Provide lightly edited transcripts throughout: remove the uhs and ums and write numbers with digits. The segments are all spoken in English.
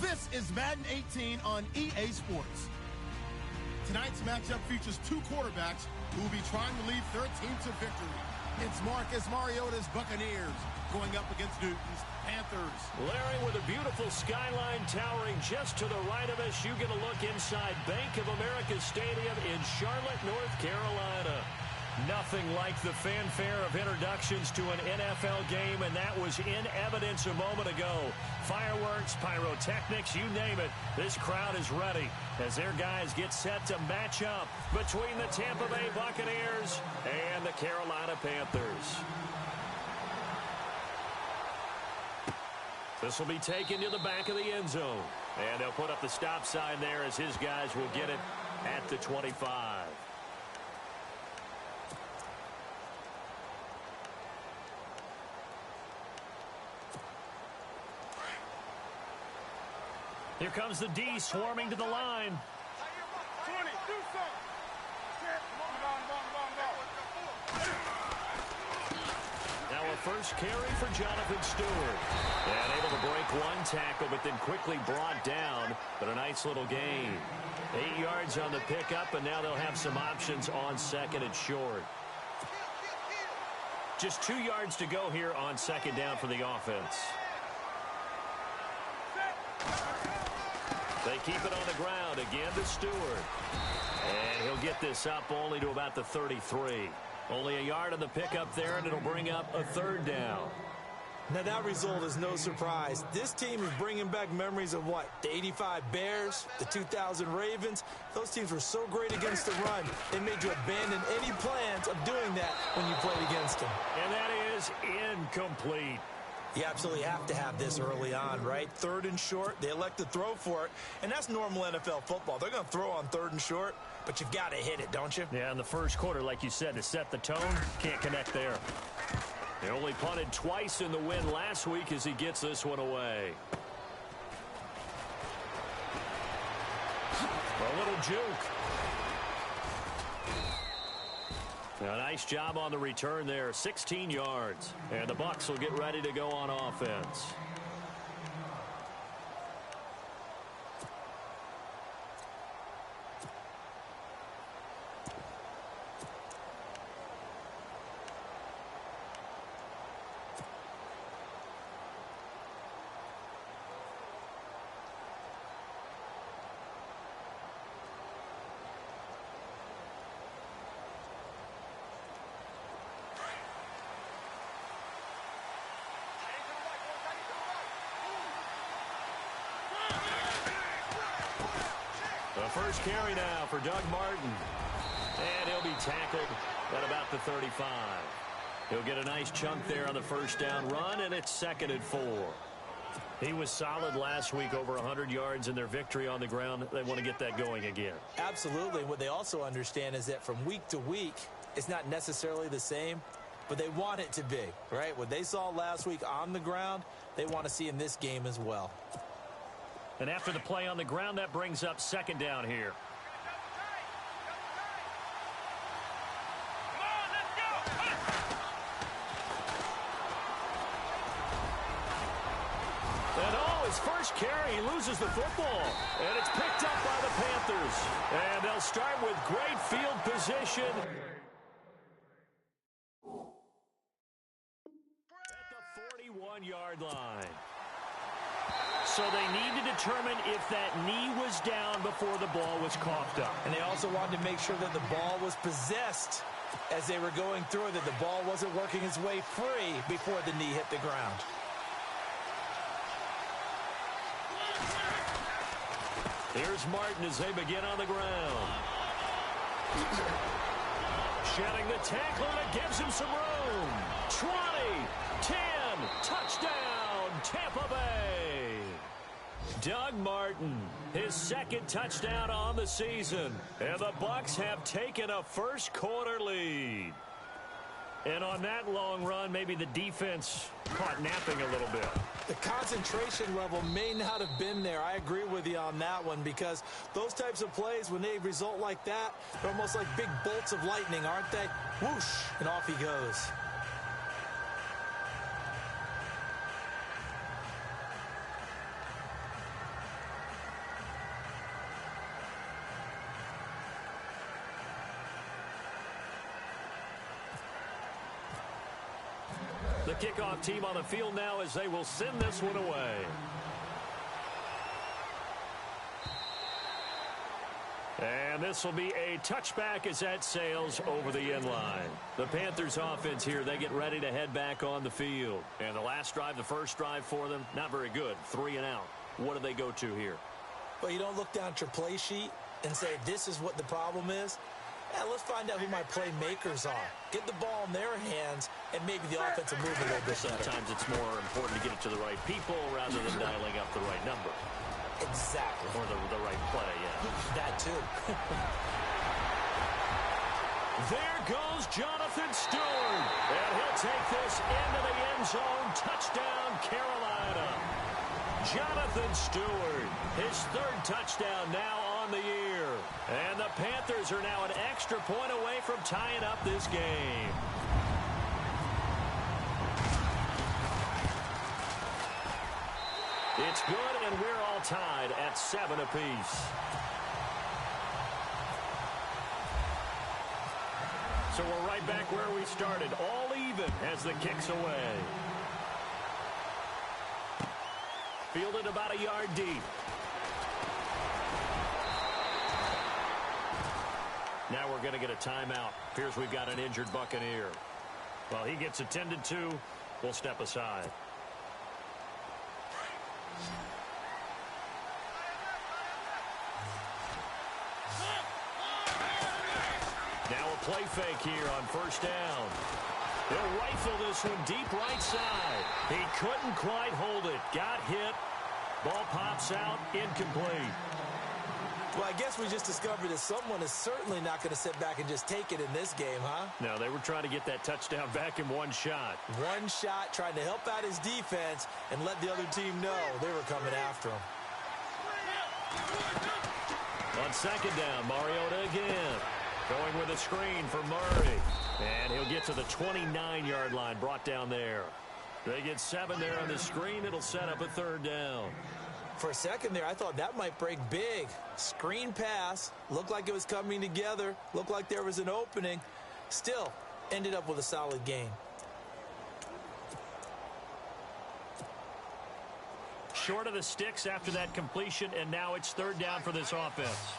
This is Madden 18 on EA Sports. Tonight's matchup features two quarterbacks who will be trying to lead their team to victory. It's Marcus Mariota's Buccaneers going up against Newton's Panthers. Larry, with a beautiful skyline towering just to the right of us, you get a look inside Bank of America Stadium in Charlotte, North Carolina. Nothing like the fanfare of introductions to an NFL game, and that was in evidence a moment ago. Fireworks, pyrotechnics, you name it. This crowd is ready as their guys get set to match up between the Tampa Bay Buccaneers and the Carolina Panthers. This will be taken to the back of the end zone. And they'll put up the stop sign there as his guys will get it at the 25. Here comes the D swarming to the line. 20, do something. Now a first carry for Jonathan Stewart. And able to break one tackle, but then quickly brought down. But a nice little gain. 8 yards on the pickup, and now they'll have some options on second and short. Just 2 yards to go here on second down for the offense. They keep it on the ground again to Stewart. And he'll get this up only to about the 33. Only a yard on the pickup there, and it'll bring up a third down. Now, that result is no surprise. This team is bringing back memories of what? The 85 Bears, the 2000 Ravens. Those teams were so great against the run, they made you abandon any plans of doing that when you played against them. And that is incomplete. You absolutely have to have this early on, right? Third and short, they elect to throw for it, and that's normal NFL football. They're going to throw on third and short, but you've got to hit it, don't you? Yeah, in the first quarter, like you said, to set the tone, can't connect there. They only punted twice in the win last week as he gets this one away. A little juke. A nice job on the return there, 16 yards. And the Bucs will get ready to go on offense. First carry now for Doug Martin. And he'll be tackled at about the 35. He'll get a nice chunk there on the first down run, and it's 2nd and 4. He was solid last week, over 100 yards in their victory on the ground. They want to get that going again. Absolutely. What they also understand is that from week to week, it's not necessarily the same, but they want it to be, right? What they saw last week on the ground, they want to see in this game as well. And after the play on the ground, that brings up second down here. And his first carry, he loses the football. And it's picked up by the Panthers. And they'll start with great field position. At the 41-yard line. So they need to determine if that knee was down before the ball was coughed up. And they also wanted to make sure that the ball was possessed as they were going through it, that the ball wasn't working its way free before the knee hit the ground. Here's Martin as they begin on the ground. Shedding the tackle, and it gives him some room. 20, 10, touchdown, Tampa Bay. Doug Martin, his second touchdown on the season. And the Bucs have taken a first quarter lead. And on that long run, maybe the defense caught napping a little bit. The concentration level may not have been there. I agree with you on that one, because those types of plays, when they result like that, they're almost like big bolts of lightning, aren't they? Whoosh, and off he goes. The kickoff team on the field now as they will send this one away. And this will be a touchback as that sails over the end line. The Panthers offense here, they get ready to head back on the field. And the last drive, the first drive for them, not very good. 3 and out. What do they go to here? Well, you don't look down at your play sheet and say, this is what the problem is. Yeah, let's find out who my playmakers are. Get the ball in their hands, and maybe the offense will move a little bit better. Sometimes it's more important to get it to the right people rather than dialing up the right number. Exactly. Or the right play, yeah. That too. There goes Jonathan Stewart. And he'll take this into the end zone. Touchdown, Carolina. Jonathan Stewart, his 3rd touchdown now on the year. And the Panthers are now an extra point away from tying up this game. It's good, and we're all tied at 7 apiece. So we're right back where we started, all even as the kick's away. Fielded about a yard deep. Now we're going to get a timeout. Appears we've got an injured Buccaneer. Well, he gets attended to. We'll step aside. Now a play fake here on first down. He'll rifle this one deep right side. He couldn't quite hold it. Got hit. Ball pops out. Incomplete. Well, I guess we just discovered that someone is certainly not going to sit back and just take it in this game, huh? No, they were trying to get that touchdown back in one shot. One shot, trying to help out his defense and let the other team know they were coming after him. On second down, Mariota again. Going with a screen for Murray. And he'll get to the 29-yard line, brought down there. They get 7 there on the screen. It'll set up a 3rd down. For a second there, I thought that might break big. Screen pass. Looked like it was coming together. Looked like there was an opening. Still, ended up with a solid gain. Short of the sticks after that completion, and now it's 3rd down for this offense.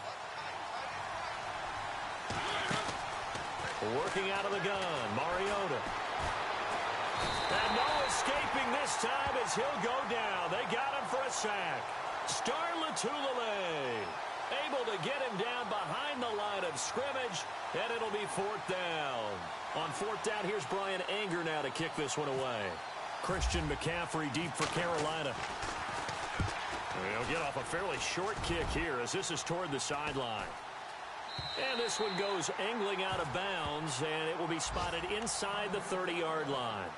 Working out of the gun, Mariota. And no escaping this time as he'll go down. They got him for a sack. Star Latulippe able to get him down behind the line of scrimmage, and it'll be 4th down. On 4th down, here's Brian Anger now to kick this one away. Christian McCaffrey deep for Carolina. He'll get off a fairly short kick here as this is toward the sideline. And this one goes angling out of bounds, and it will be spotted inside the 30-yard line.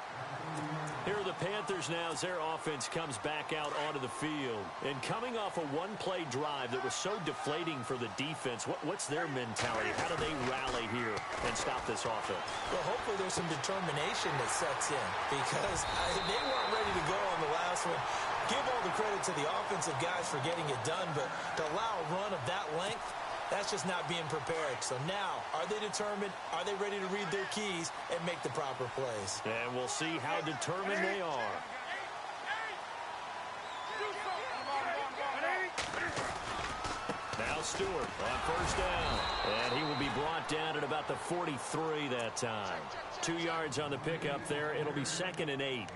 Here are the Panthers now as their offense comes back out onto the field. And coming off a one-play drive that was so deflating for the defense, what's their mentality? How do they rally here and stop this offense? Well, hopefully there's some determination that sets in because they weren't ready to go on the last one. Give all the credit to the offensive guys for getting it done, but to allow a run of that length, that's just not being prepared. So now, are they determined? Are they ready to read their keys and make the proper plays? And we'll see how determined they are. Now Stewart on first down. And he will be brought down at about the 43 that time. 2 yards on the pickup there. It'll be 2nd and 8.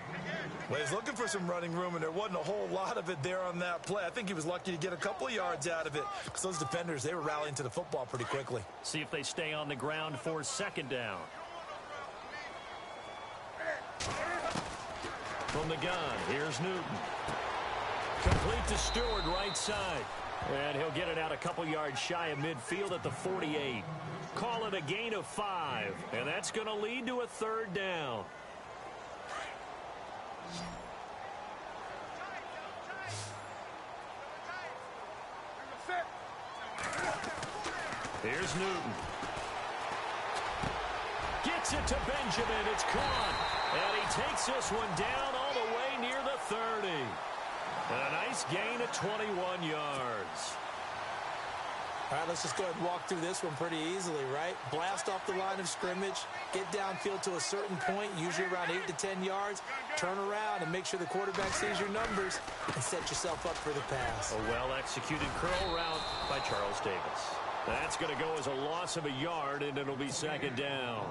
Well, he's looking for some running room, and there wasn't a whole lot of it there on that play. I think he was lucky to get a couple of yards out of it because those defenders, they were rallying to the football pretty quickly. See if they stay on the ground for 2nd down. From the gun, here's Newton. Complete to Stewart, right side. And he'll get it out a couple yards shy of midfield at the 48. Call it a gain of 5, and that's going to lead to a 3rd down. Here's Newton. Gets it to Benjamin. It's caught. And he takes this one down all the way near the 30. And a nice gain of 21 yards. All right, let's just go ahead and walk through this one pretty easily, right? Blast off the line of scrimmage, get downfield to a certain point, usually around 8 to 10 yards, turn around and make sure the quarterback sees your numbers and set yourself up for the pass. A well-executed curl route by Charles Davis. That's going to go as a loss of a yard, and it'll be second down.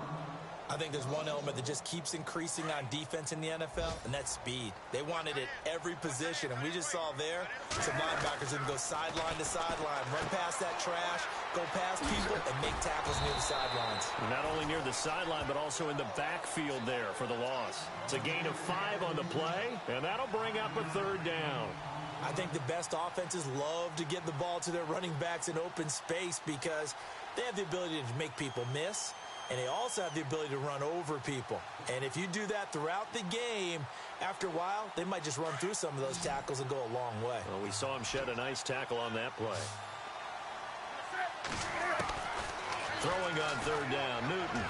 I think there's one element that just keeps increasing on defense in the NFL, and that's speed. They want it at every position, and we just saw there some linebackers that can go sideline to sideline, run past that trash, go past people, and make tackles near the sidelines. Not only near the sideline, but also in the backfield there for the loss. It's a gain of 5 on the play, and that'll bring up a third down. I think the best offenses love to get the ball to their running backs in open space because they have the ability to make people miss, and they also have the ability to run over people. And if you do that throughout the game, after a while, they might just run through some of those tackles and go a long way. Well, we saw him shed a nice tackle on that play. Throwing on third down, Newton.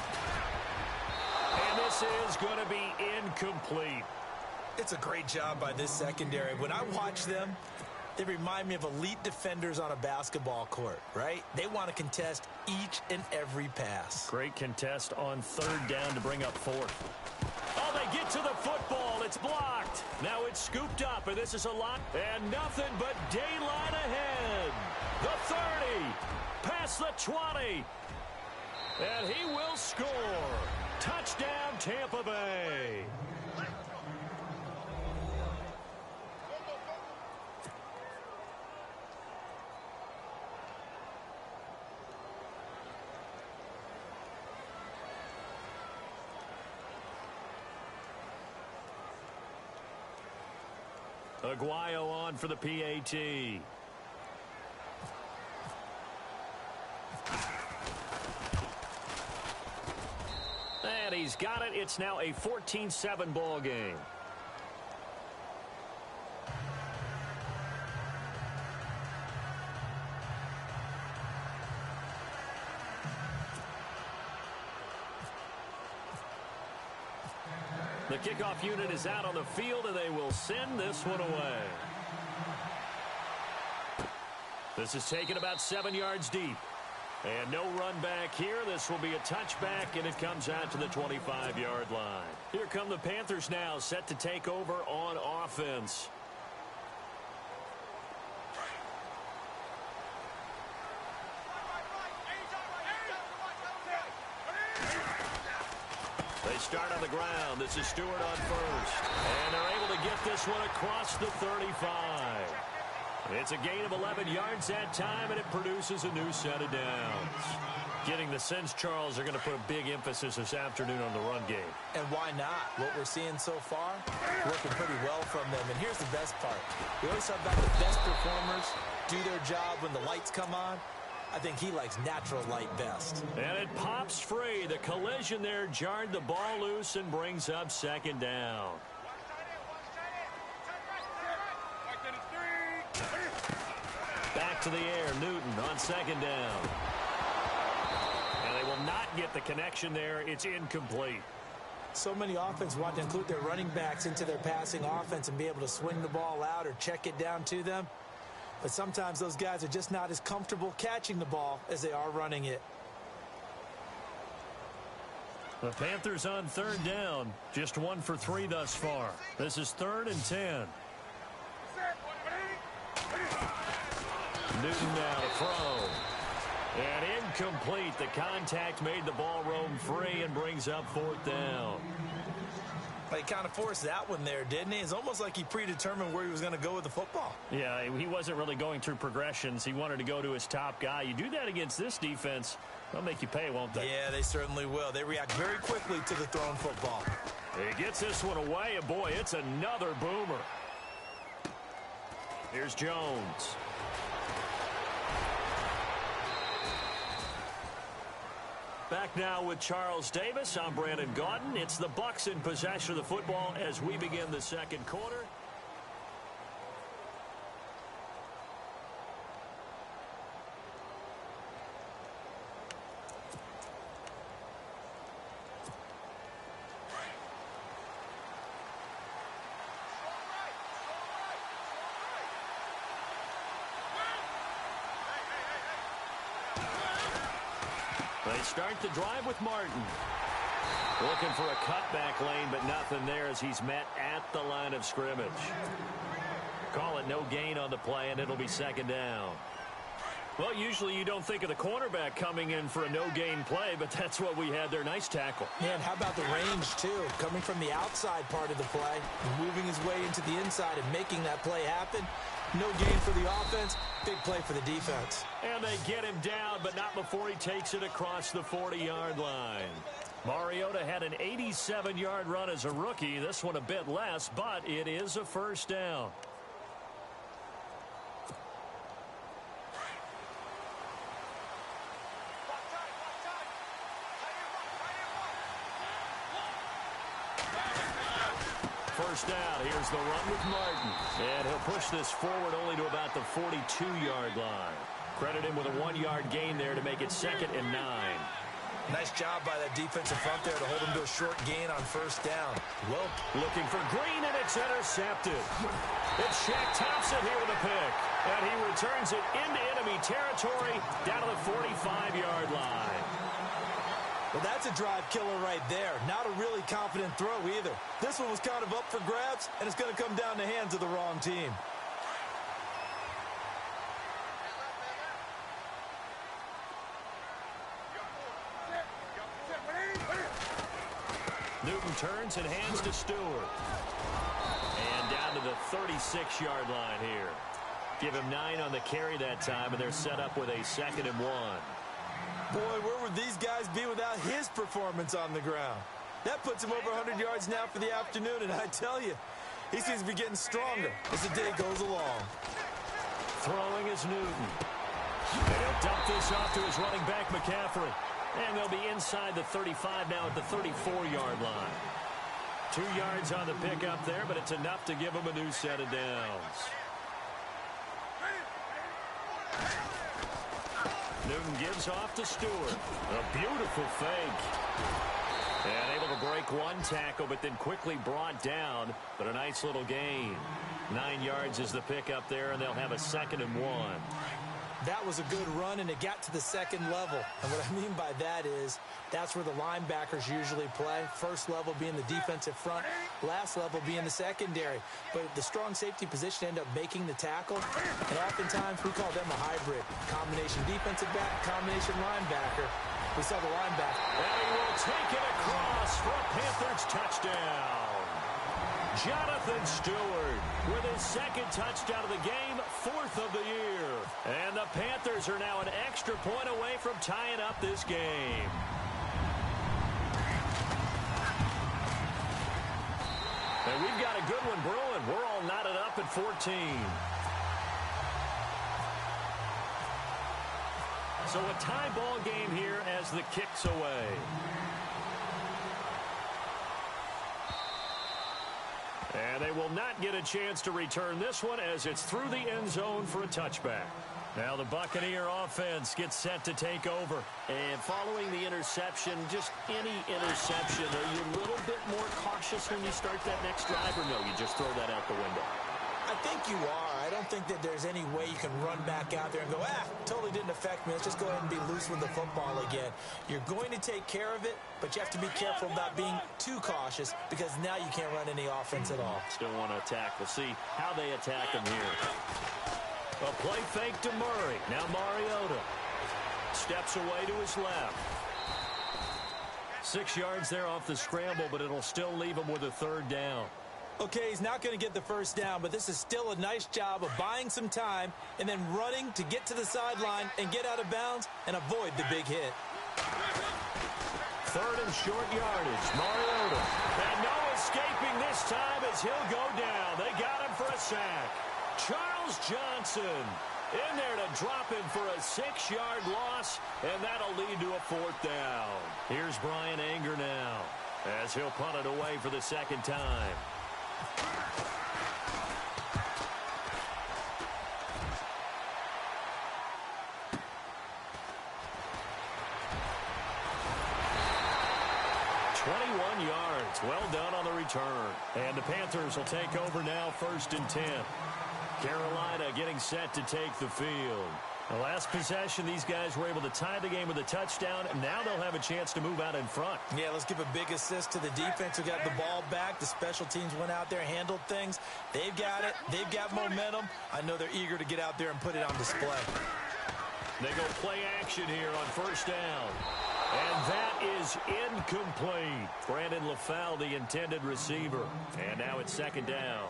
And this is going to be incomplete. It's a great job by this secondary. When I watch them, they remind me of elite defenders on a basketball court, right? They want to contest each and every pass. Great contest on third down to bring up fourth. Oh, they get to the football. It's blocked. Now it's scooped up, and this is a lot. And nothing but daylight ahead. The 30, past the 20. And he will score. Touchdown, Tampa Bay. Aguayo on for the PAT. And he's got it. It's now a 14-7 ball game. The kickoff unit is out on the field, and they will send this one away. This is taken about 7 yards deep. And no run back here. This will be a touchback, and it comes out to the 25-yard line. Here come the Panthers now, set to take over on offense. They start on the ground. This is Stewart on first. And they're able to get this one across the 35. It's a gain of 11 yards that time, and it produces a new set of downs. Getting the sense, Charles, are going to put a big emphasis this afternoon on the run game. And why not? What we're seeing so far, working pretty well from them. And here's the best part. We always talk about the best performers do their job when the lights come on. I think he likes natural light best. And it pops free. The collision there jarred the ball loose and brings up second down. Back to the air, Newton on second down. And they will not get the connection there. It's incomplete. So many offenses want to include their running backs into their passing offense and be able to swing the ball out or check it down to them. But sometimes those guys are just not as comfortable catching the ball as they are running it. The Panthers on third down. Just 1 for 3 thus far. This is 3rd and 10. Newton now to throw. And incomplete. The contact made the ball roam free and brings up 4th down. He kind of forced that one there, didn't he? It's almost like he predetermined where he was going to go with the football. Yeah, he wasn't really going through progressions. He wanted to go to his top guy. You do that against this defense, they'll make you pay, won't they? Yeah, they certainly will. They react very quickly to the thrown football. He gets this one away, and boy, it's another boomer. Here's Jones. Back now with Charles Davis. I'm Brandon Gaudin. It's the Bucs in possession of the football as we begin the second quarter. They start the drive with Martin. Looking for a cutback lane, but nothing there as he's met at the line of scrimmage. Call it no gain on the play, and it'll be second down. Well, usually you don't think of the cornerback coming in for a no-gain play, but that's what we had there. Nice tackle. Yeah, and how about the range, too? Coming from the outside part of the play, moving his way into the inside and making that play happen. No gain for the offense, big play for the defense. And they get him down, but not before he takes it across the 40-yard line. Mariota had an 87-yard run as a rookie. This one a bit less, but it is a first down. First down. Here's the run with Martin. And he'll push this forward only to about the 42-yard line. Credit him with a 1-yard gain there to make it 2nd and 9. Nice job by that defensive front there to hold him to a short gain on first down. Well, looking for Green, and it's intercepted. It's Shaq Thompson here with a pick. And he returns it into enemy territory down to the 45-yard line. Well, that's a drive killer right there. Not a really confident throw either. This one was kind of up for grabs, and it's going to come down the hands of the wrong team. Newton turns and hands to Stewart. And down to the 36-yard line here. Give him 9 on the carry that time, and they're set up with a 2nd and 1. Boy, where would these guys be without his performance on the ground? That puts him over 100 yards now for the afternoon, and I tell you, he seems to be getting stronger as the day goes along. Throwing is Newton. And he'll dump this off to his running back, McCaffrey. And they'll be inside the 35 now at the 34-yard line. 2 yards on the pickup there, but it's enough to give him a new set of downs. Newton gives off to Stewart. A beautiful fake. And able to break one tackle, but then quickly brought down. But a nice little gain. 9 yards is the pickup there, and they'll have a 2nd and 1. That was a good run, and it got to the second level. And what I mean by that is that's where the linebackers usually play. First level being the defensive front, last level being the secondary. But the strong safety position ended up making the tackle, and oftentimes we call them a hybrid. Combination defensive back, combination linebacker. We saw the linebacker. And he will take it across for a Panthers touchdown. Jonathan Stewart with his 2nd touchdown of the game, 4th of the year. And the Panthers are now an extra point away from tying up this game. And we've got a good one brewing. We're all knotted up at 14. So a tie ball game here as the kick's away. And they will not get a chance to return this one as it's through the end zone for a touchback. Now the Buccaneer offense gets set to take over. And following the interception, just any interception, are you a little bit more cautious when you start that next drive, or no, you just throw that out the window? I think you are. I don't think that there's any way you can run back out there and go, totally didn't affect me. Let's just go ahead and be loose with the football again. You're going to take care of it, but you have to be careful about being too cautious because now you can't run any offense at all. Still want to attack. We'll see how they attack him here. A play fake to Murray. Now Mariota steps away to his left. 6 yards there off the scramble, but it'll still leave him with a 3rd down. Okay, he's not going to get the first down, but this is still a nice job of buying some time and then running to get to the sideline and get out of bounds and avoid the big hit. 3rd and short yardage. Mariota. And no escaping this time as he'll go down. They got him for a sack. Charles Johnson in there to drop him for a 6-yard loss, and that'll lead to a 4th down. Here's Brian Anger now as he'll punt it away for the 2nd time. Yards. Well done on the return. And the Panthers will take over now, 1st and 10. Carolina getting set to take the field. The last possession, these guys were able to tie the game with a touchdown, and now they'll have a chance to move out in front. Yeah, let's give a big assist to the defense who got the ball back. The special teams went out there, handled things. They've got it. They've got momentum. I know they're eager to get out there and put it on display. They go play action here on first down. And that is incomplete. Brandon LaFell, the intended receiver. And now it's second down.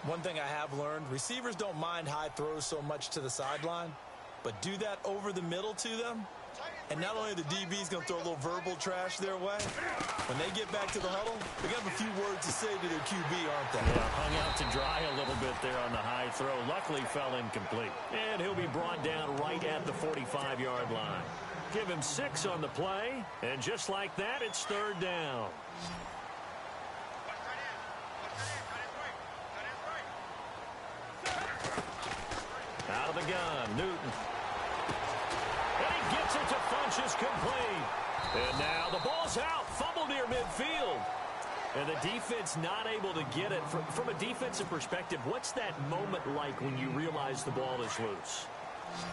One thing I have learned, receivers don't mind high throws so much to the sideline, but do that over the middle to them, and not only the DB's going to throw a little verbal trash their way, when they get back to the huddle, they're going to have a few words to say to their QB, aren't they? Yeah, hung out to dry a little bit there on the high throw. Luckily fell incomplete. And he'll be brought down right at the 45-yard line. Give him 6 on the play, and just like that, it's third down. Out of the gun, Newton. And he gets it to Funchess complete. And now the ball's out. Fumble near midfield. And the defense not able to get it. From a defensive perspective, what's that moment like when you realize the ball is loose?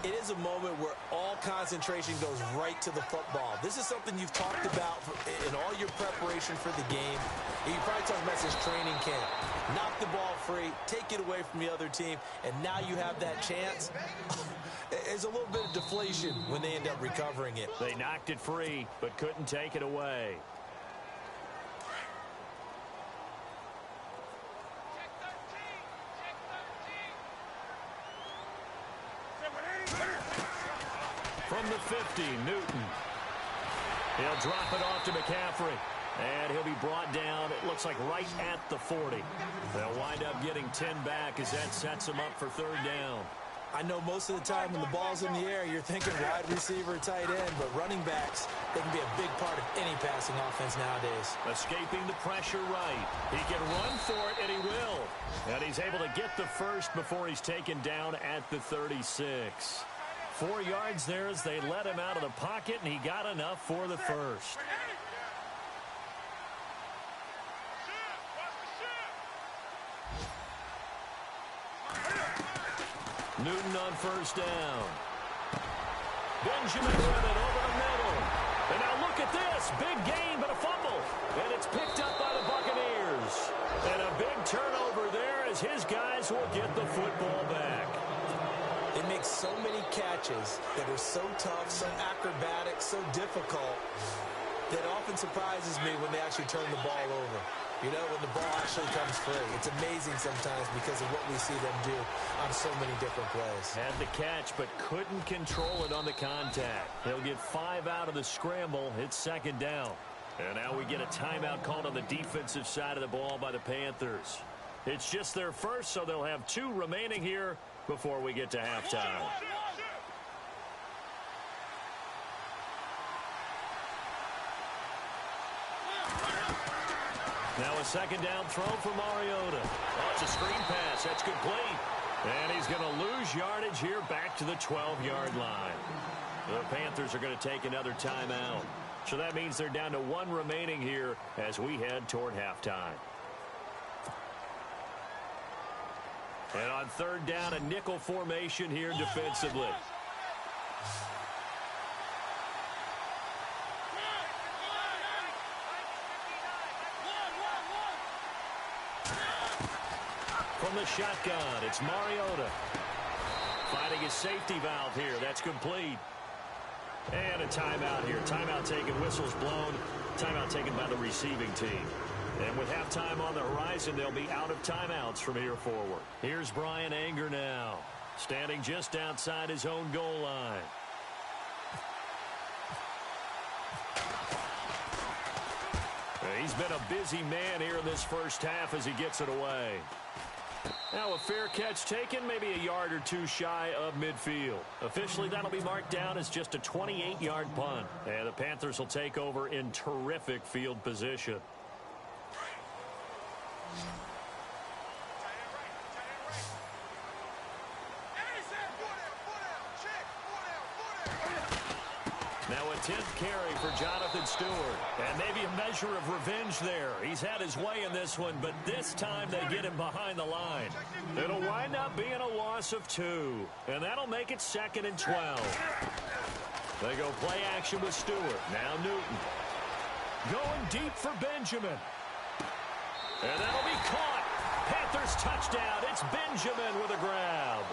It is a moment where all concentration goes right to the football. This is something you've talked about in all your preparation for the game. You probably talked about this training camp. Knock the ball free, take it away from the other team, and now you have that chance. There's a little bit of deflation when they end up recovering it. They knocked it free, but couldn't take it away. From the 50, Newton. He'll drop it off to McCaffrey. And he'll be brought down, it looks like right at the 40. They'll wind up getting 10 back as that sets them up for third down. I know most of the time when the ball's in the air, you're thinking wide receiver, tight end, but running backs, they can be a big part of any passing offense nowadays. Escaping the pressure right. He can run for it, and he will. And he's able to get the first before he's taken down at the 36. 4 yards there as they let him out of the pocket, and he got enough for the first. Newton on first down. Benjamin running over the middle. And now look at this. Big gain, but a fumble. And it's picked up by the Buccaneers. And a big turnover there as his guys will get the football back. They make so many catches that are so tough, so acrobatic, so difficult, that often surprises me when they actually turn the ball over. You know, when the ball actually comes free. It's amazing sometimes because of what we see them do on so many different plays. Had the catch, but couldn't control it on the contact. He'll get 5 out of the scramble. It's second down. And now we get a timeout called on the defensive side of the ball by the Panthers. It's just their first, so they'll have 2 remaining here before we get to halftime. Now a second down throw for Mariota. Oh, it's a screen pass. That's complete. And he's going to lose yardage here back to the 12-yard line. The Panthers are going to take another timeout. So that means they're down to 1 remaining here as we head toward halftime. And on third down, a nickel formation here defensively. From the shotgun, it's Mariota. Finding his safety valve here. That's complete. And a timeout here. Timeout taken, whistles blown. Timeout taken by the receiving team. And with halftime on the horizon, they'll be out of timeouts from here forward. Here's Brian Anger now, standing just outside his own goal line. He's been a busy man here in this first half as he gets it away. Now a fair catch taken, maybe a yard or 2 shy of midfield. Officially, that'll be marked down as just a 28-yard punt. And the Panthers will take over in terrific field position. Now a 10th carry for Jonathan Stewart. And maybe a measure of revenge there. He's had his way in this one, but this time they get him behind the line. It'll wind up being a loss of 2. And that'll make it 2nd and 12. They go play action with Stewart. Now Newton. Going deep for Benjamin. And that'll be caught. Panthers touchdown. It's Benjamin with a grab.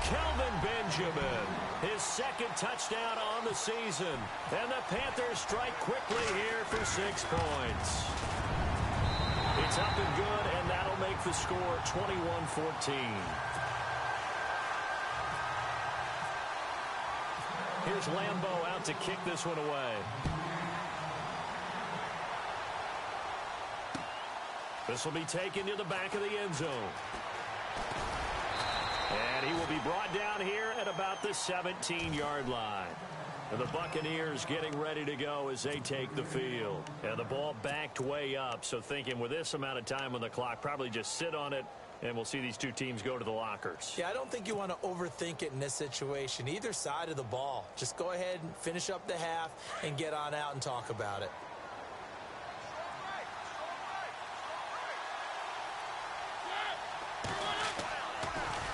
Kelvin Benjamin, his 2nd touchdown on the season. And the Panthers strike quickly here for 6 points. It's up and good, and that'll make the score 21-14. Here's Lambeau out to kick this one away. This will be taken to the back of the end zone. And he will be brought down here at about the 17-yard line. And the Buccaneers getting ready to go as they take the field. And the ball backed way up, so thinking with this amount of time on the clock, probably just sit on it, and we'll see these two teams go to the lockers. Yeah, I don't think you want to overthink it in this situation. Either side of the ball. Just go ahead and finish up the half and get on out and talk about it.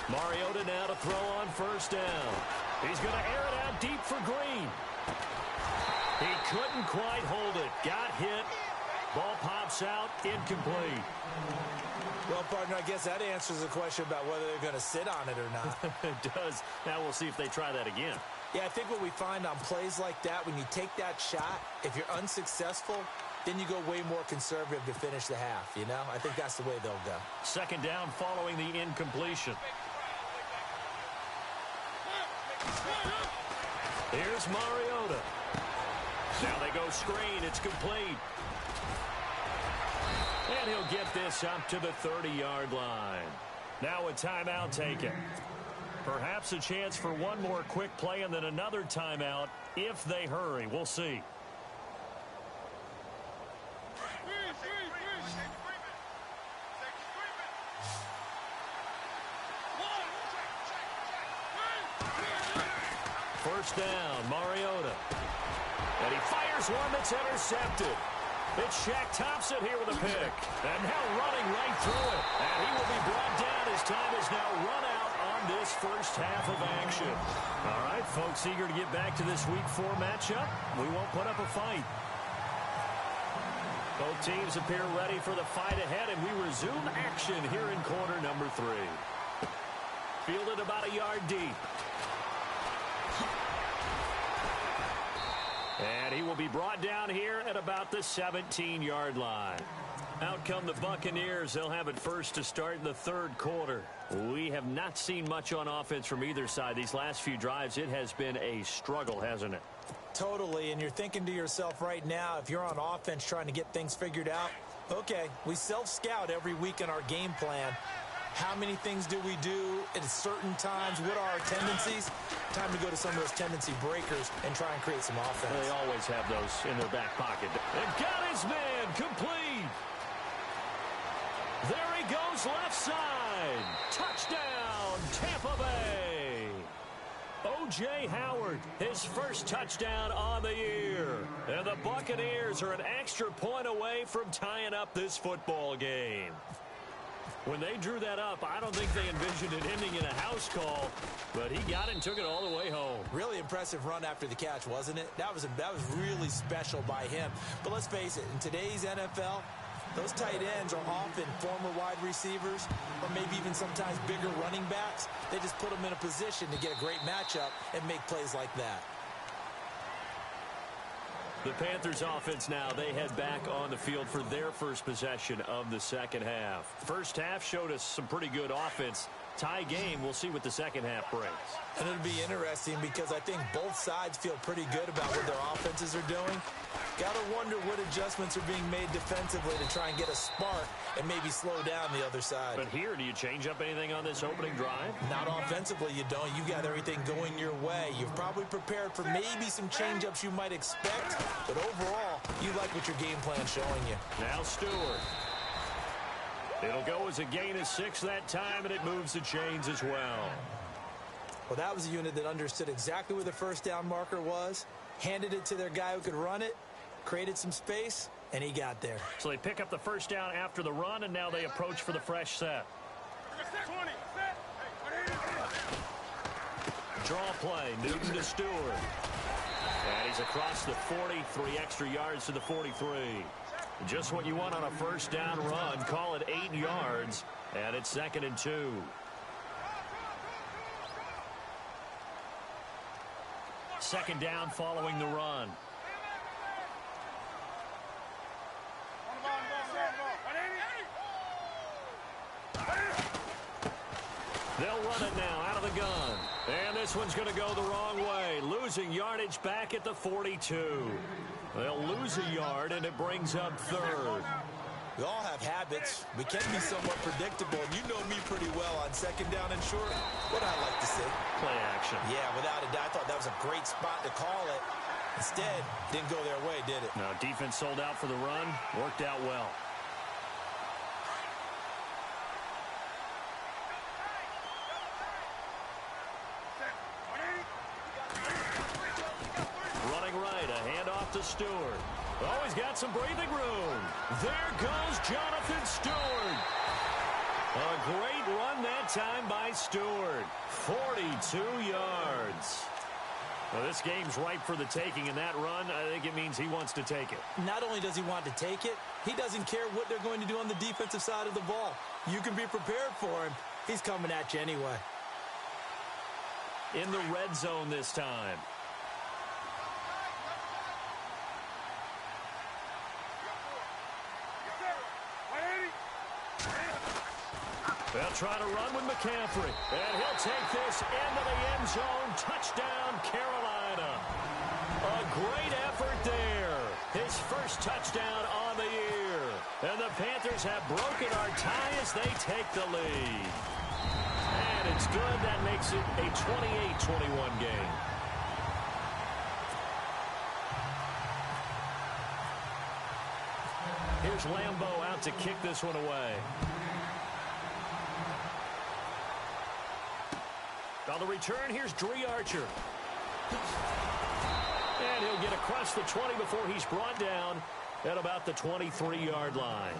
Mariota now to throw on 1st down. He's going to air it out deep for Green. He couldn't quite hold it. Got hit. Ball pops out. Incomplete. Well, partner, I guess that answers the question about whether they're going to sit on it or not. It does. Now we'll see if they try that again. Yeah, I think what we find on plays like that, when you take that shot, if you're unsuccessful, then you go way more conservative to finish the half, you know? I think that's the way they'll go. 2nd down following the incompletion. Here's Mariota. Now they go screen. It's complete. And he'll get this up to the 30-yard line. Now a timeout taken. Perhaps a chance for one more quick play and then another timeout if they hurry. We'll see. First down, Mariota. And he fires one that's intercepted. It's Shaq Thompson here with a pick. And now running right through it. And he will be brought down. His time is now run out on this first half of action. All right, folks, eager to get back to this Week 4 matchup. We won't put up a fight. Both teams appear ready for the fight ahead, and we resume action here in quarter number 3. Fielded about a yard deep. And he will be brought down here at about the 17-yard line. Out come the Buccaneers. They'll have it first to start in the 3rd quarter. We have not seen much on offense from either side. These last few drives, it has been a struggle, hasn't it? Totally, and you're thinking to yourself right now, if you're on offense trying to get things figured out, okay, we self-scout every week in our game plan. How many things do we do at certain times? What are our tendencies? Time to go to some of those tendency breakers and try and create some offense. They always have those in their back pocket. And got his man complete. There he goes left side. Touchdown, Tampa Bay. O.J. Howard, his first touchdown on the year. And the Buccaneers are an extra point away from tying up this football game. When they drew that up, I don't think they envisioned it ending in a house call, but he got it and took it all the way home. Really impressive run after the catch, wasn't it? That was really special by him. But let's face it, in today's NFL, those tight ends are often former wide receivers or maybe even sometimes bigger running backs. They just put them in a position to get a great matchup and make plays like that. The Panthers offense now, they head back on the field for their first possession of the second half. First half showed us some pretty good offense. Tie game, we'll see what the second half brings. And it'll be interesting because I think both sides feel pretty good about what their offenses are doing. Got to wonder what adjustments are being made defensively to try and get a spark and maybe slow down the other side. But here, do you change up anything on this opening drive? Not offensively, you don't. You got everything going your way. You've probably prepared for maybe some change-ups you might expect, but overall, you like what your game plan's showing you. Now Stewart. It'll go as a gain of 6 that time, and it moves the chains as well. Well, that was a unit that understood exactly where the first down marker was, handed it to their guy who could run it, created some space, and he got there. So they pick up the first down after the run, and now they approach for the fresh set. 20, set. Draw play, Newton to Stewart. And he's across the 40, 3 extra yards to the 43. Just what you want on a first down run. Call it 8 yards, and it's 2nd and 2. Second down following the run. They'll run it now out of the gun. And this one's going to go the wrong way. Losing yardage back at the 42. They'll lose a yard, and it brings up 3rd. We all have habits. We can be somewhat predictable, and you know me pretty well on second down and short. What I like to see. Play action. Yeah, without a doubt. I thought that was a great spot to call it. Instead, didn't go their way, did it? No, defense sold out for the run. Worked out well. Running right, a handoff to Stewart. Oh, he's got some breathing room. There goes Jonathan Stewart. A great run that time by Stewart. 42 yards. Well, this game's ripe for the taking, and that run, I think it means he wants to take it. Not only does he want to take it, he doesn't care what they're going to do on the defensive side of the ball. You can be prepared for him. He's coming at you anyway. In the red zone this time. They'll try to run with McCaffrey. And he'll take this into the end zone. Touchdown, Carolina. A great effort there. His first touchdown on the year. And the Panthers have broken our tie as they take the lead. And it's good. That makes it a 28-21 game. Here's Lambeau out to kick this one away. On the return, here's Dree Archer. And he'll get across the 20 before he's brought down at about the 23-yard line.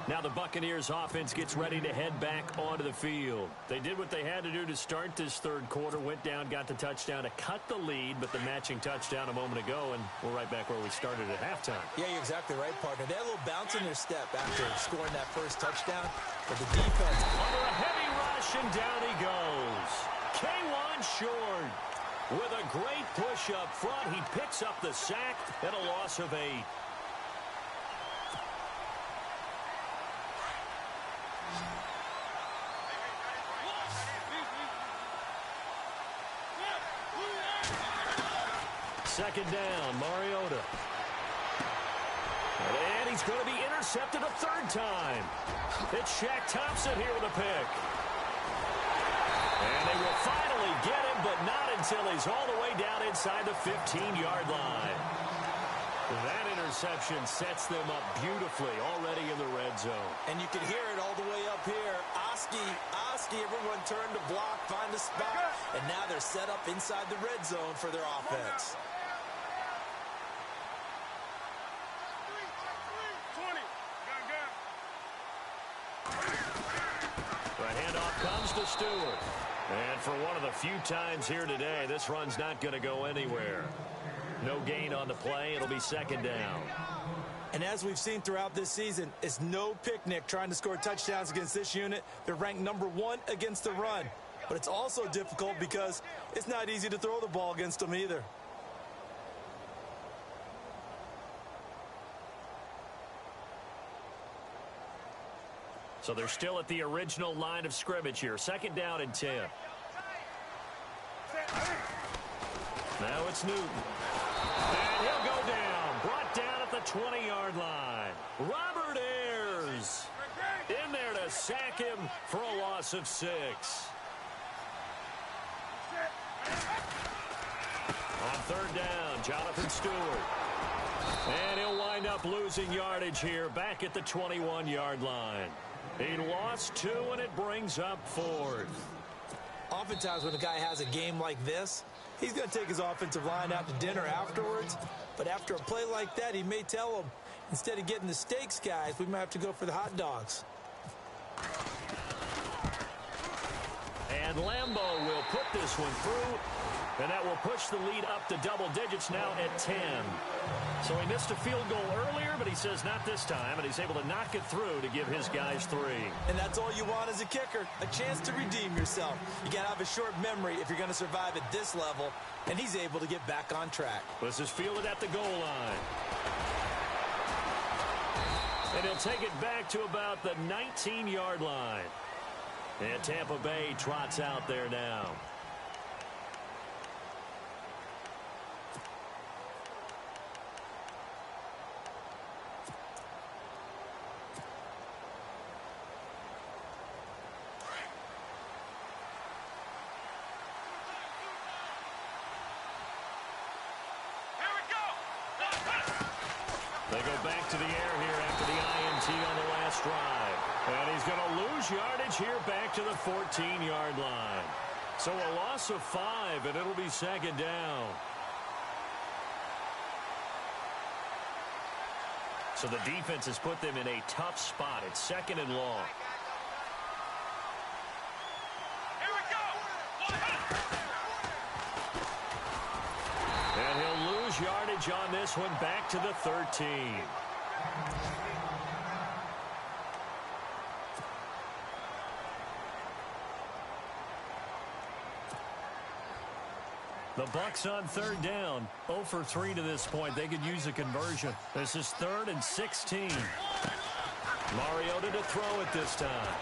Now the Buccaneers offense gets ready to head back onto the field. They did what they had to do to start this third quarter, went down, got the touchdown to cut the lead, but the matching touchdown a moment ago, and we're right back where we started at halftime. Yeah, you're exactly right, partner. They had a little bounce in their step after scoring that first touchdown, but the defense... Under a heavy rush, and down he goes. K1 short. With a great push up front, he picks up the sack and a loss of 8. Second down, Mariota. And he's going to be intercepted a third time. It's Shaq Thompson here with a pick. And they will finally get him, but not until he's all the way down inside the 15-yard line. That interception sets them up beautifully already in the red zone. And you can hear it all the way up here. Oski, everyone turned to block, find a spot, and now they're set up inside the red zone for their offense. 20. The handoff comes to Stewart. And for one of the few times here today, this run's not going to go anywhere. No gain on the play. It'll be second down. And as we've seen throughout this season, it's no picnic trying to score touchdowns against this unit. They're ranked #1 against the run. But it's also difficult because it's not easy to throw the ball against them either. So they're still at the original line of scrimmage here. Second down and 10. Now it's Newton. And he'll go down. Brought down at the 20-yard line. Robert Ayers in there to sack him for a loss of 6. On third down, Jonathan Stewart. And he'll wind up losing yardage here back at the 21-yard line. He lost 2, and it brings up 4th. Oftentimes when a guy has a game like this, he's going to take his offensive line out to dinner afterwards. But after a play like that, he may tell them, instead of getting the steaks, guys, we might have to go for the hot dogs. And Lambeau will put this one through. And that will push the lead up to double digits now at 10. So he missed a field goal earlier, but he says not this time, and he's able to knock it through to give his guys 3. And that's all you want as a kicker, a chance to redeem yourself. You got to have a short memory if you're going to survive at this level, and he's able to get back on track. This is fielded at the goal line. And he'll take it back to about the 19-yard line. And Tampa Bay trots out there now. They go back to the air here after the INT on the last drive. And he's going to lose yardage here back to the 14-yard line. So a loss of 5, and it'll be second down. So the defense has put them in a tough spot. It's second and long. Here we go. And he'll lose yardage on this one back to the 13. The Bucs on third down. 0 for 3 to this point. They could use a conversion. This is 3rd and 16. Mariota to throw it this time.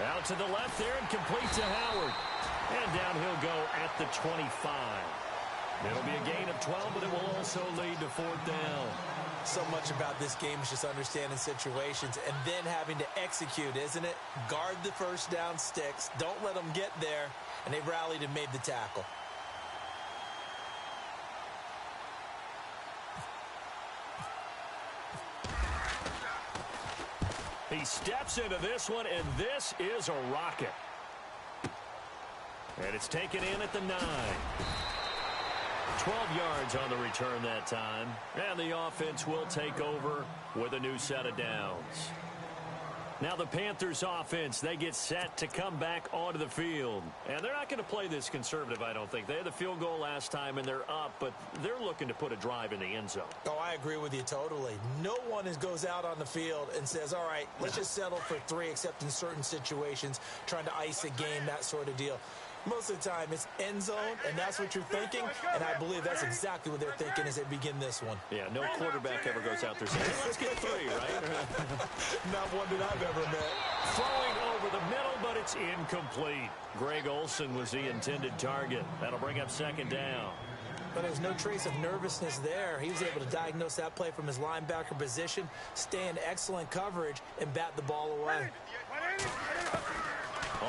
Out to the left there and complete to Howard. And down he'll go at the 25. It'll be a gain of 12, but it will also lead to 4th down. So much about this game is just understanding situations and then having to execute, isn't it? Guard the first down sticks. Don't let them get there. And they rallied and made the tackle. He steps into this one, and this is a rocket. And it's taken in at the 9. 12 yards on the return that time. And the offense will take over with a new set of downs. Now the Panthers offense, they get set to come back onto the field. And they're not going to play this conservative, I don't think. They had the field goal last time, and they're up, but they're looking to put a drive in the end zone. Oh, I agree with you totally. No one goes out on the field and says, all right, let's just settle for 3, except in certain situations, trying to ice a game, that sort of deal. Most of the time, it's end zone, and that's what you're thinking, and I believe that's exactly what they're thinking as they begin this one. Yeah, no quarterback ever goes out there saying, hey, let's get 3, right? Not one that I've ever met. Throwing over the middle, but it's incomplete. Greg Olsen was the intended target. That'll bring up second down. But there's no trace of nervousness there. He was able to diagnose that play from his linebacker position, stay in excellent coverage, and bat the ball away.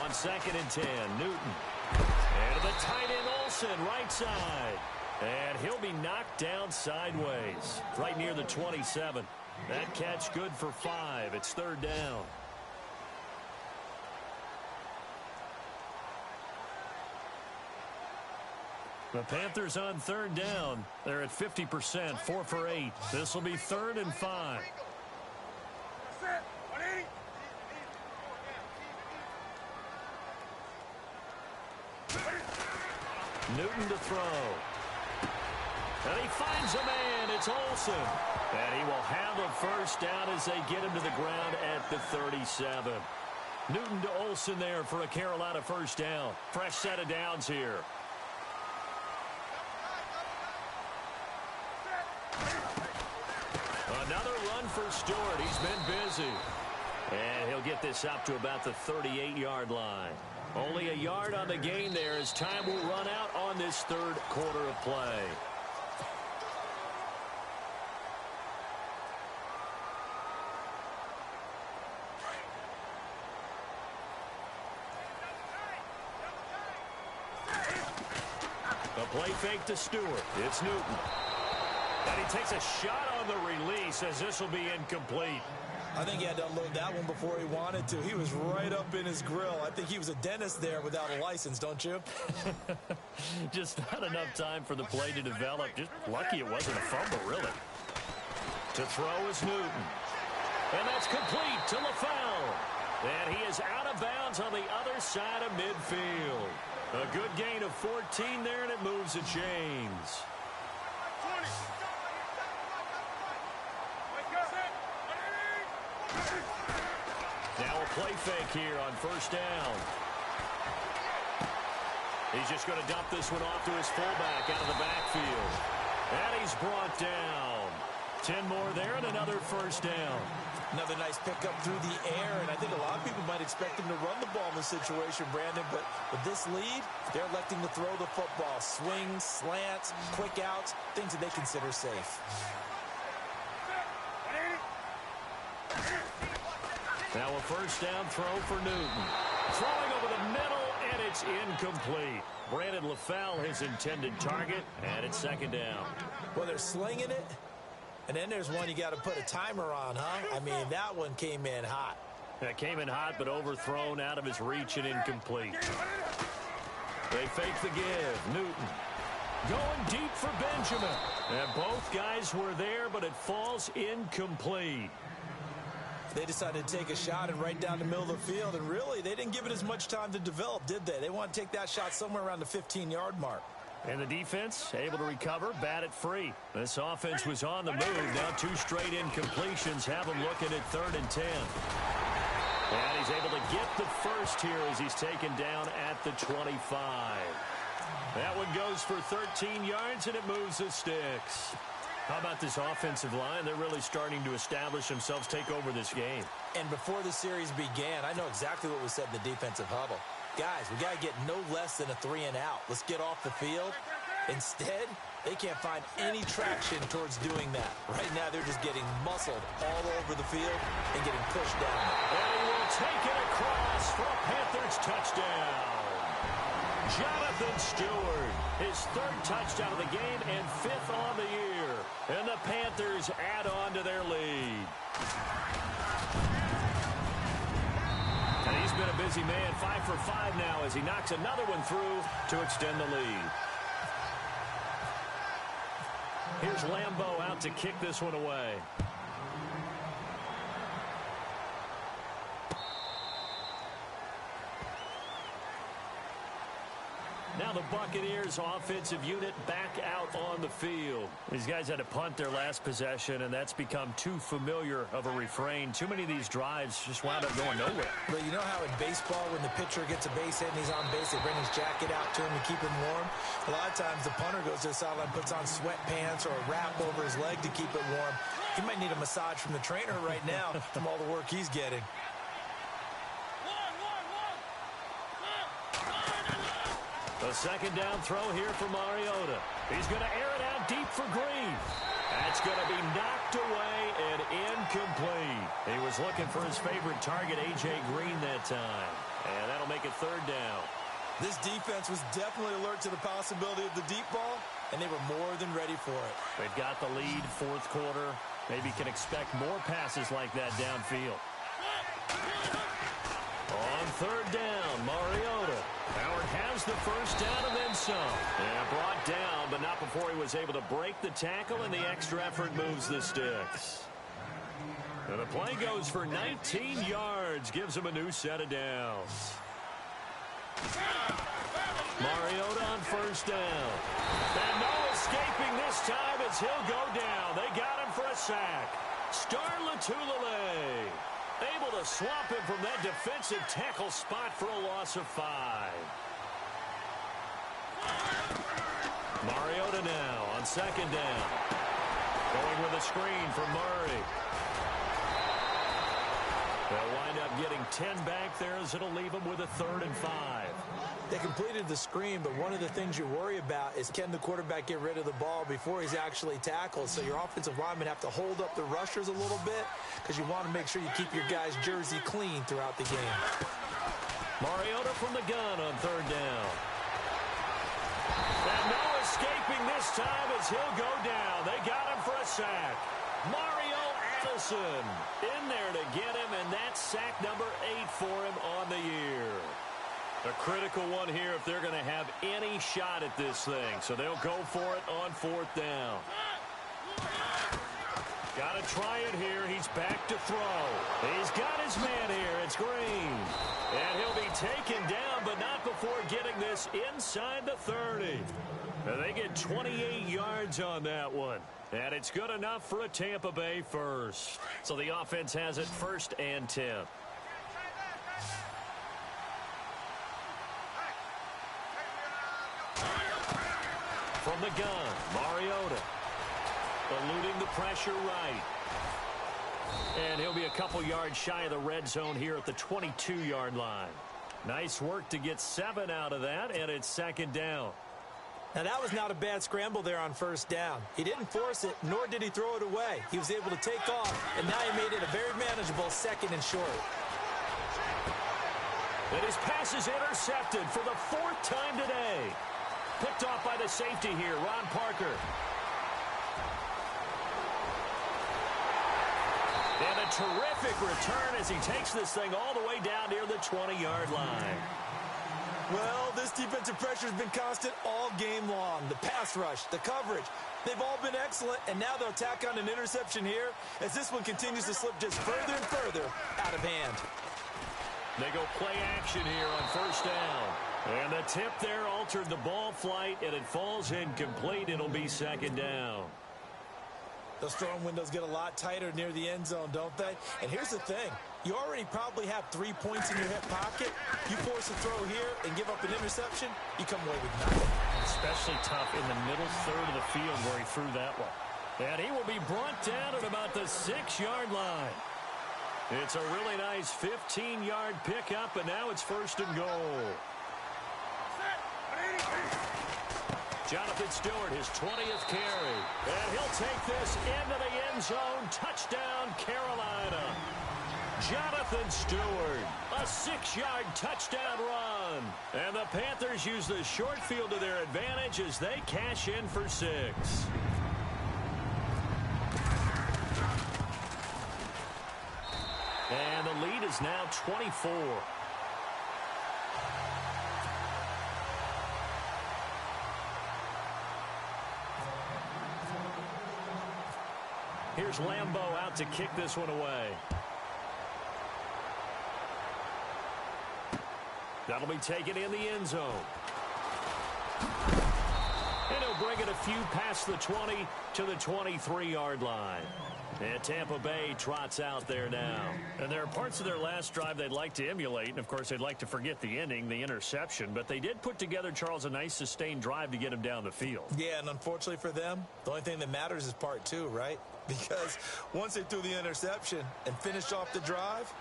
On 2nd and 10, Newton. And the tight end Olsen, right side. And he'll be knocked down sideways, right near the 27. That catch good for 5. It's 3rd down. The Panthers on 3rd down. They're at 50%, 4 for 8. This will be 3rd and 5. Newton to throw. And he finds a man. It's Olsen. And he will have a first down as they get him to the ground at the 37. Newton to Olsen there for a Carolina first down. Fresh set of downs here. Another run for Stewart. He's been busy. And he'll get this up to about the 38-yard line. Only a yard on the gain there as time will run out on this 3rd quarter of play. A play fake to Stewart. It's Newton. And he takes a shot on the release as this will be incomplete. I think he had to unload that one before he wanted to. He was right up in his grill. I think he was a dentist there without a license, don't you? Just not enough time for the play to develop. Just lucky it wasn't a fumble, really. To throw is Newton. And that's complete to LaFell. And he is out of bounds on the other side of midfield. A good gain of 14 there, and it moves the chains. Now a play fake here on first down. He's just going to dump this one off to his fullback out of the backfield. And he's brought down. 10 more there and another first down. Another nice pickup through the air, and I think a lot of people might expect him to run the ball in this situation, Brandon, but with this lead, they're electing to throw the football. Swings, slants, quick outs, things that they consider safe. Now a first down throw for Newton. Throwing over the middle, and it's incomplete. Brandon LaFell, his intended target, and it's second down. Well, they're slinging it, and then there's one you got to put a timer on, huh? I mean, that one came in hot. That came in hot, but overthrown out of his reach and incomplete. They fake the give. Newton going deep for Benjamin. And both guys were there, but it falls incomplete. They decided to take a shot and right down the middle of the field, and really, they didn't give it as much time to develop, did they? They want to take that shot somewhere around the 15-yard mark. And the defense able to recover, bat it free. This offense was on the move. Now two straight incompletions have them looking at 3rd and 10. And he's able to get the first here as he's taken down at the 25. That one goes for 13 yards, and it moves the sticks. How about this offensive line? They're really starting to establish themselves, take over this game. And before the series began, I know exactly what was said in the defensive huddle. Guys, we got to get no less than a 3 and out. Let's get off the field. Instead, they can't find any traction towards doing that. Right now, they're just getting muscled all over the field and getting pushed down. And he will take it across for a Panthers touchdown. Jonathan Stewart, his 3rd touchdown of the game and 5th on the year. And the Panthers add on to their lead. And he's been a busy man, 5 for 5 now as he knocks another one through to extend the lead. Here's Lambeau out to kick this one away. Now the Buccaneers offensive unit back out on the field. These guys had to punt their last possession, and that's become too familiar of a refrain. Too many of these drives just wound up going nowhere. But you know how in baseball, when the pitcher gets a base hit and he's on base, they bring his jacket out to him to keep him warm? A lot of times the punter goes to the sideline, puts on sweatpants or a wrap over his leg to keep it warm. He might need a massage from the trainer right now from all the work he's getting. The second down throw here for Mariota. He's going to air it out deep for Green. That's going to be knocked away and incomplete. He was looking for his favorite target, A.J. Green, that time. And that'll make it 3rd down. This defense was definitely alert to the possibility of the deep ball, and they were more than ready for it. They've got the lead, 4th quarter. Maybe can expect more passes like that downfield. On 3rd down, Mariota. Howard has the first down and then some. And brought down, but not before he was able to break the tackle, and the extra effort moves the sticks. And the play goes for 19 yards, gives him a new set of downs. Mariota on first down. And no escaping this time as he'll go down. They got him for a sack. Star Latulele able to swamp him from that defensive tackle spot for a loss of 5. Mariota now on 2nd down. Going with a screen for Murray. They'll wind up getting 10 back there as it'll leave them with a 3rd and 5. They completed the screen, but one of the things you worry about is can the quarterback get rid of the ball before he's actually tackled? So your offensive linemen have to hold up the rushers a little bit because you want to make sure you keep your guys' jersey clean throughout the game. Mariota from the gun on 3rd down. And no escaping this time as he'll go down. They got him for a sack. Mario Madison in there to get him, and that's sack number 8 for him on the year. A critical one here if they're going to have any shot at this thing. So they'll go for it on 4th down. Got to try it here. He's back to throw. He's got his man here. It's Green. And he'll be taken down, but not before getting this inside the 30. And they get 28 yards on that one. And it's good enough for a Tampa Bay first. So the offense has it 1st and 10. From the gun, Mariota. Eluding the pressure right. And he'll be a couple yards shy of the red zone here at the 22-yard line. Nice work to get 7 out of that, and it's 2nd down. Now, that was not a bad scramble there on 1st down. He didn't force it, nor did he throw it away. He was able to take off, and now he made it a very manageable 2nd and short. And his pass is intercepted for the 4th time today. Picked off by the safety here, Ron Parker. And a terrific return as he takes this thing all the way down near the 20-yard line. Well, this defensive pressure has been constant all game long. The pass rush, the coverage, they've all been excellent, and now they'll tack on an interception here as this one continues to slip just further and further out of hand. They go play action here on 1st down. And the tip there altered the ball flight, and it falls incomplete. It'll be 2nd down. Those throwing windows get a lot tighter near the end zone, don't they? And here's the thing. You already probably have 3 points in your hip pocket. You force a throw here and give up an interception, you come away with nothing. Especially tough in the middle third of the field where he threw that one. And he will be brought down at about the 6-yard line. It's a really nice 15-yard pickup, and now it's 1st and goal. Jonathan Stewart, his 20th carry. And he'll take this into the end zone. Touchdown, Carolina. Jonathan Stewart, a 6-yard touchdown run. And the Panthers use the short field to their advantage as they cash in for 6. And the lead is now 24. Here's Lambeau out to kick this one away. That'll be taken in the end zone. And he'll bring it a few past the 20 to the 23-yard line. And Tampa Bay trots out there now. And there are parts of their last drive they'd like to emulate. And, of course, they'd like to forget the ending, the interception. But they did put together, Charles, a nice sustained drive to get him down the field. Yeah, and unfortunately for them, the only thing that matters is part 2, right? Because once they threw the interception and finished off the drive,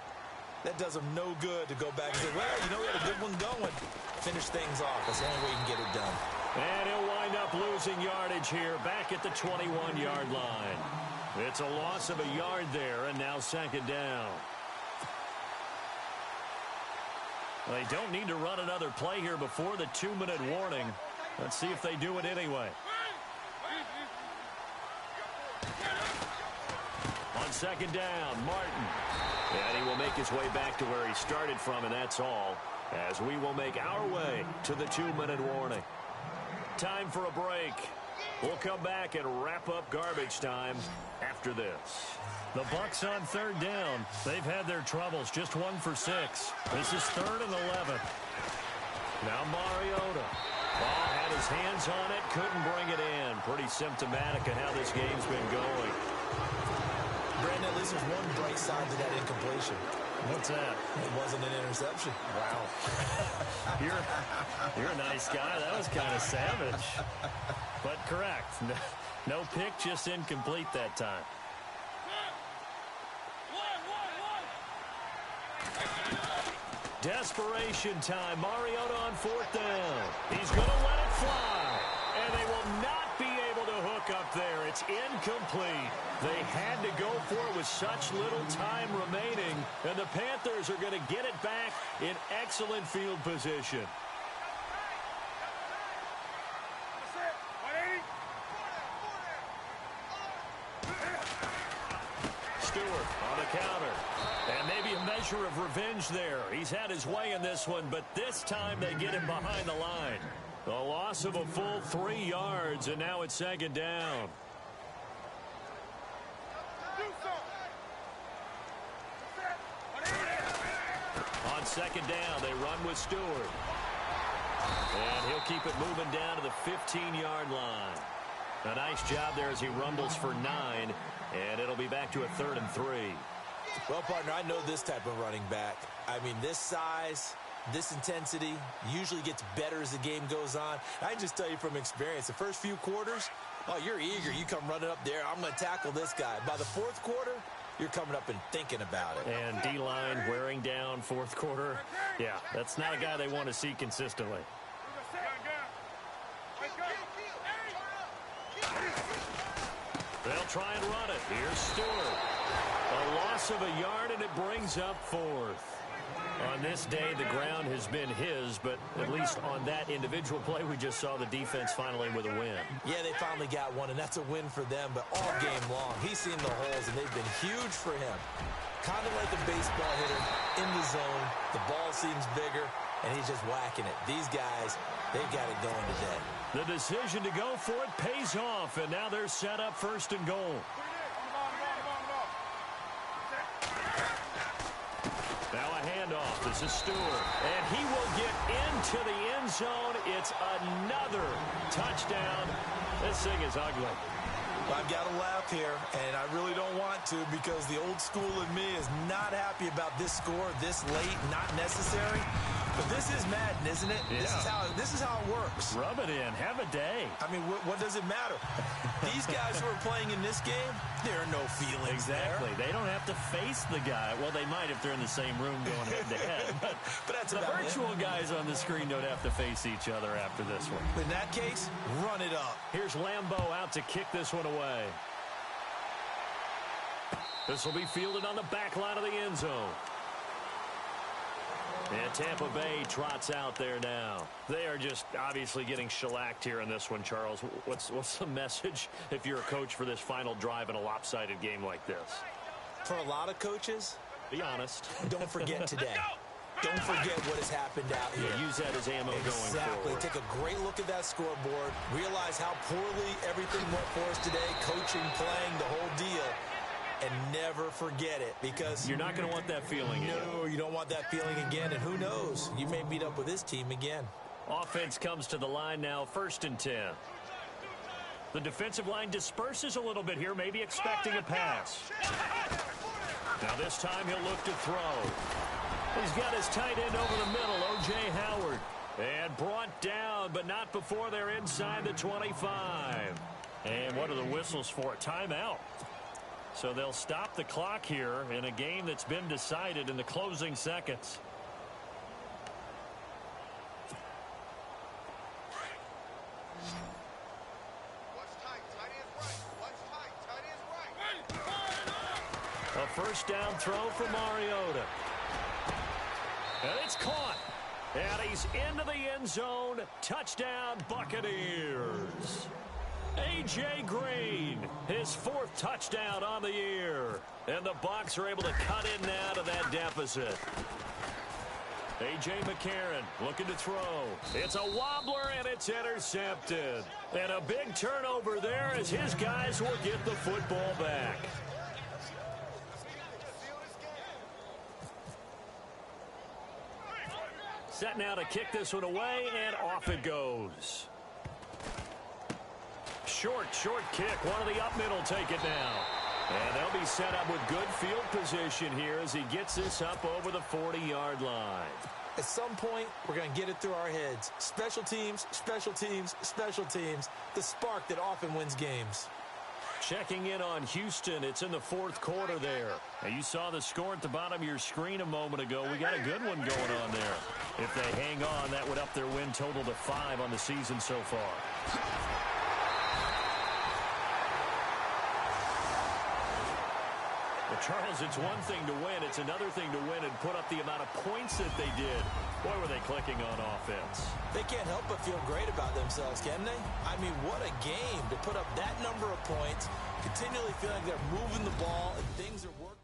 that does them no good to go back and say, well, you know, we had a good one going. Finish things off. That's the only way you can get it done. And he'll wind up losing yardage here back at the 21-yard line. It's a loss of a yard there, and now 2nd down. They don't need to run another play here before the 2-minute warning. Let's see if they do it anyway. On 2nd down, Martin. And he will make his way back to where he started from, and that's all, as we will make our way to the 2-minute warning. Time for a break. We'll come back and wrap up garbage time after this. The Bucs on 3rd down. They've had their troubles, just 1 for 6. This is 3rd and 11. Now Mariota. Ball had his hands on it, couldn't bring it in. Pretty symptomatic of how this game's been going. Brandon, at least there's one bright side to that incompletion. What's that? It wasn't an interception. Wow. You're a nice guy. That was kind of savage. But correct. No pick, just incomplete that time. Desperation time. Mariota on 4th down. He's going to let it fly. And they will not be able to hook up there. It's incomplete. They had to go for it with such little time remaining. And the Panthers are going to get it back in excellent field position. counter. And maybe a measure of revenge there. He's had his way in this one, but this time they get him behind the line. A loss of a full 3 yards, and now it's second down. On second down, they run with Stewart. And he'll keep it moving down to the 15-yard line. A nice job there as he rumbles for 9, and it'll be back to a 3rd and 3. Well, partner, I know this type of running back. I mean, this size, this intensity usually gets better as the game goes on. I can just tell you from experience, the first few quarters, oh, you're eager. You come running up there, I'm going to tackle this guy. By the 4th quarter, you're coming up and thinking about it. And D-line wearing down 4th quarter. Yeah, that's not a guy they want to see consistently. They'll try and run it. Here's Stewart. A loss of a yard, and it brings up 4th. On this day, the ground has been his, but at least on that individual play, we just saw the defense finally with a win. Yeah, they finally got one, and that's a win for them, but all game long, he's seen the holes, and they've been huge for him. Kind of like a baseball hitter in the zone. The ball seems bigger, and he's just whacking it. These guys, they've got it going today. The decision to go for it pays off, and now they're set up 1st and goal. Now a handoff. This is Stewart. And he will get into the end zone. It's another touchdown. This thing is ugly. I've got to laugh here, and I really don't want to because the old school in me is not happy about this score this late, not necessary. But this is Madden, isn't it? Yeah. This is how it works. Rub it in. Have a day. I mean, what does it matter? These guys who are playing in this game, there are no feelings Exactly. there. They don't have to face the guy. Well, they might if they're in the same room going head-to-head. But that's the about virtual guys on the screen don't have to face each other after this one. In that case, run it up. Here's Lambeau out to kick this one away. This will be fielded on the back line of the end zone. And Tampa Bay trots out there now. They are just obviously getting shellacked here in this one, Charles. What's the message if you're a coach for this final drive in a lopsided game like this? For a lot of coaches, be honest. Don't forget today. Don't forget what has happened out here. Yeah, use that as ammo going forward. Take a great look at that scoreboard. Realize how poorly everything went for us today. Coaching, playing, the whole deal. And never forget it, because you're not going to want that feeling again. No, you don't want that feeling again, and who knows? You may meet up with this team again. Offense comes to the line now, 1st and 10. The defensive line disperses a little bit here, maybe expecting a pass. Now this time he'll look to throw. He's got his tight end over the middle, O.J. Howard. And brought down, but not before they're inside the 25. And what are the whistles for? Timeout. So they'll stop the clock here in a game that's been decided in the closing seconds. A first down throw for Mariota. And it's caught. And he's into the end zone. Touchdown, Buccaneers. A.J. Green, his 4th touchdown on the year. And the Bucs are able to cut in now to that deficit. A.J. McCarron looking to throw. It's a wobbler, and it's intercepted. And a big turnover there as his guys will get the football back. Set now to kick this one away, and off it goes. Short kick. One of the up middle take it now. And they'll be set up with good field position here as he gets this up over the 40-yard line. At some point, we're going to get it through our heads. Special teams, special teams, special teams. The spark that often wins games. Checking in on Houston. It's in the 4th quarter there. Now, you saw the score at the bottom of your screen a moment ago. We got a good one going on there. If they hang on, that would up their win total to 5 on the season so far. Well, Charles, it's one thing to win. It's another thing to win and put up the amount of points that they did. Boy, were they clicking on offense. They can't help but feel great about themselves, can they? I mean, what a game to put up that number of points, continually feeling like they're moving the ball and things are working.